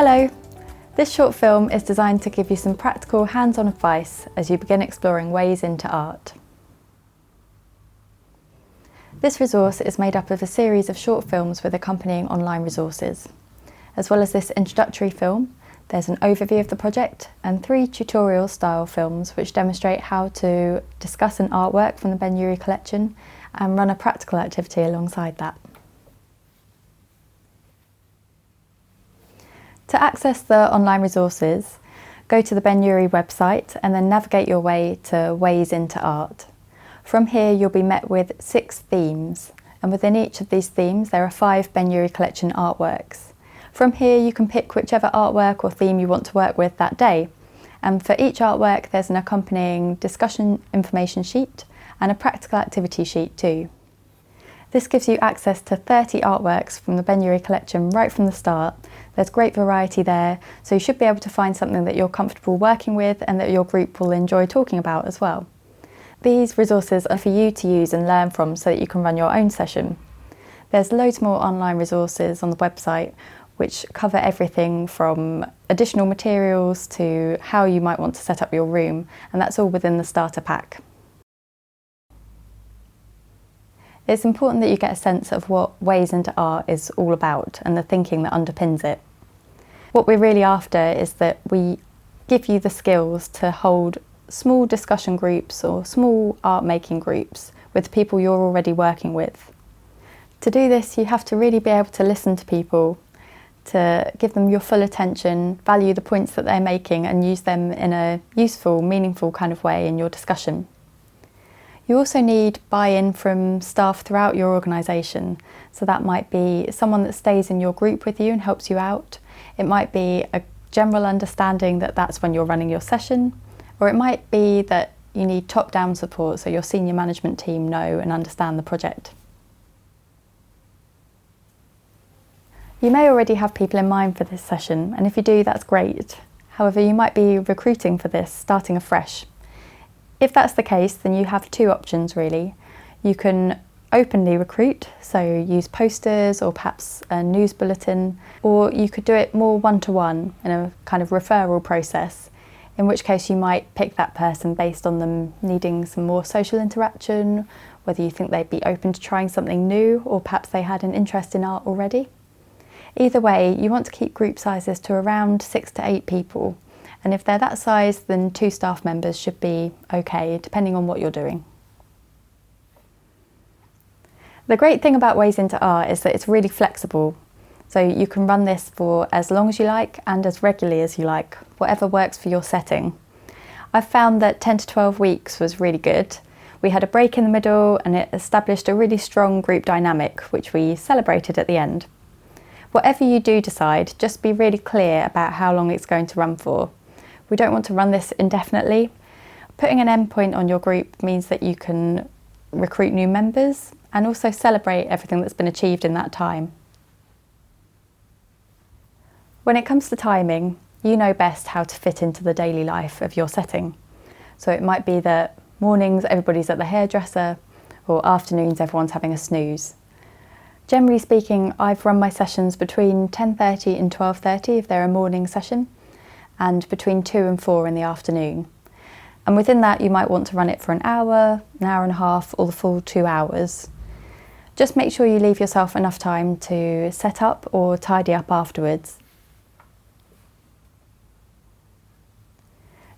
Hello! This short film is designed to give you some practical hands-on advice as you begin exploring ways into art. This resource is made up of a series of short films with accompanying online resources. As well as this introductory film, there's an overview of the project and 3 tutorial-style films which demonstrate how to discuss an artwork from the Ben-Uri collection and run a practical activity alongside that. To access the online resources, go to the Ben-Uri website and then navigate your way to Ways into Art. From here you'll be met with 6 themes, and within each of these themes there are 5 Ben-Uri collection artworks. From here you can pick whichever artwork or theme you want to work with that day, and for each artwork there's an accompanying discussion information sheet and a practical activity sheet too. This gives you access to 30 artworks from the Ben-Uri collection right from the start. There's great variety there, so you should be able to find something that you're comfortable working with and that your group will enjoy talking about as well. These resources are for you to use and learn from so that you can run your own session. There's loads more online resources on the website which cover everything from additional materials to how you might want to set up your room, and that's all within the starter pack. It's important that you get a sense of what Ways into Art is all about and the thinking that underpins it. What we're really after is that we give you the skills to hold small discussion groups or small art making groups with people you're already working with. To do this, you have to really be able to listen to people, to give them your full attention, value the points that they're making and use them in a useful, meaningful kind of way in your discussion. You also need buy-in from staff throughout your organisation, so that might be someone that stays in your group with you and helps you out. It might be a general understanding that that's when you're running your session, or it might be that you need top-down support so your senior management team know and understand the project. You may already have people in mind for this session, and if you do, that's great. However, you might be recruiting for this, starting afresh. If that's the case, then you have 2 options really. You can openly recruit, so use posters or perhaps a news bulletin, or you could do it more one-to-one in a kind of referral process, in which case you might pick that person based on them needing some more social interaction, whether you think they'd be open to trying something new, or perhaps they had an interest in art already. Either way, you want to keep group sizes to around 6 to 8 people. And if they're that size, then 2 staff members should be okay, depending on what you're doing. The great thing about Ways into Art is that it's really flexible. So you can run this for as long as you like and as regularly as you like, whatever works for your setting. I've found that 10 to 12 weeks was really good. We had a break in the middle and it established a really strong group dynamic, which we celebrated at the end. Whatever you do decide, just be really clear about how long it's going to run for. We don't want to run this indefinitely. Putting an endpoint on your group means that you can recruit new members and also celebrate everything that's been achieved in that time. When it comes to timing, you know best how to fit into the daily life of your setting. So it might be that mornings everybody's at the hairdresser, or afternoons everyone's having a snooze. Generally speaking, I've run my sessions between 10:30 and 12:30 if they're a morning session, and between 2 and 4 in the afternoon. And within that you might want to run it for an hour and a half, or the full 2 hours. Just make sure you leave yourself enough time to set up or tidy up afterwards.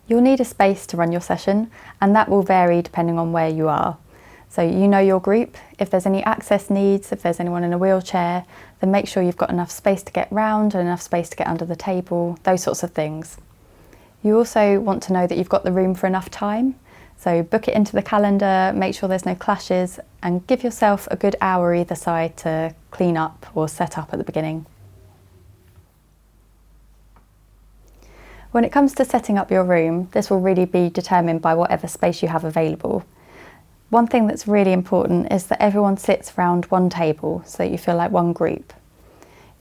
You'll need a space to run your session, and that will vary depending on where you are. So you know your group. If there's any access needs, if there's anyone in a wheelchair, then make sure you've got enough space to get round and enough space to get under the table, those sorts of things. You also want to know that you've got the room for enough time. So book it into the calendar, make sure there's no clashes, and give yourself a good hour either side to clean up or set up at the beginning. When it comes to setting up your room, this will really be determined by whatever space you have available. One thing that's really important is that everyone sits around one table so that you feel like one group.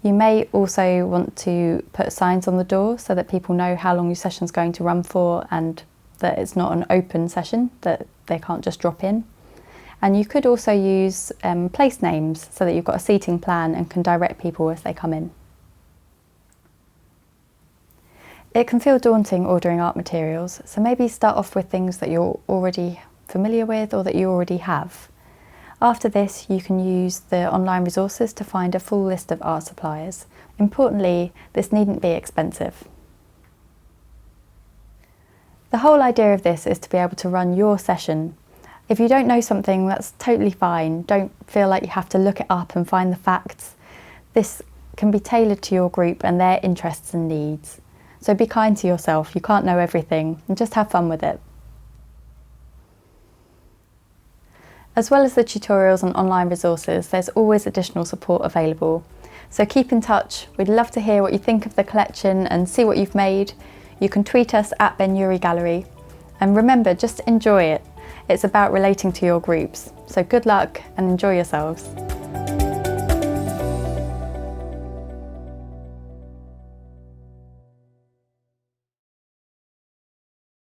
You may also want to put signs on the door so that people know how long your session's going to run for and that it's not an open session, that they can't just drop in. And you could also use place names so that you've got a seating plan and can direct people as they come in. It can feel daunting ordering art materials, so maybe start off with things that you're already familiar with or that you already have. After this, you can use the online resources to find a full list of art suppliers. Importantly, this needn't be expensive. The whole idea of this is to be able to run your session. If you don't know something, that's totally fine. Don't feel like you have to look it up and find the facts. This can be tailored to your group and their interests and needs. So be kind to yourself, you can't know everything, and just have fun with it. As well as the tutorials and online resources, there's always additional support available. So keep in touch, we'd love to hear what you think of the collection and see what you've made. You can tweet us at Ben-Uri Gallery. And remember, just enjoy it. It's about relating to your groups. So good luck and enjoy yourselves.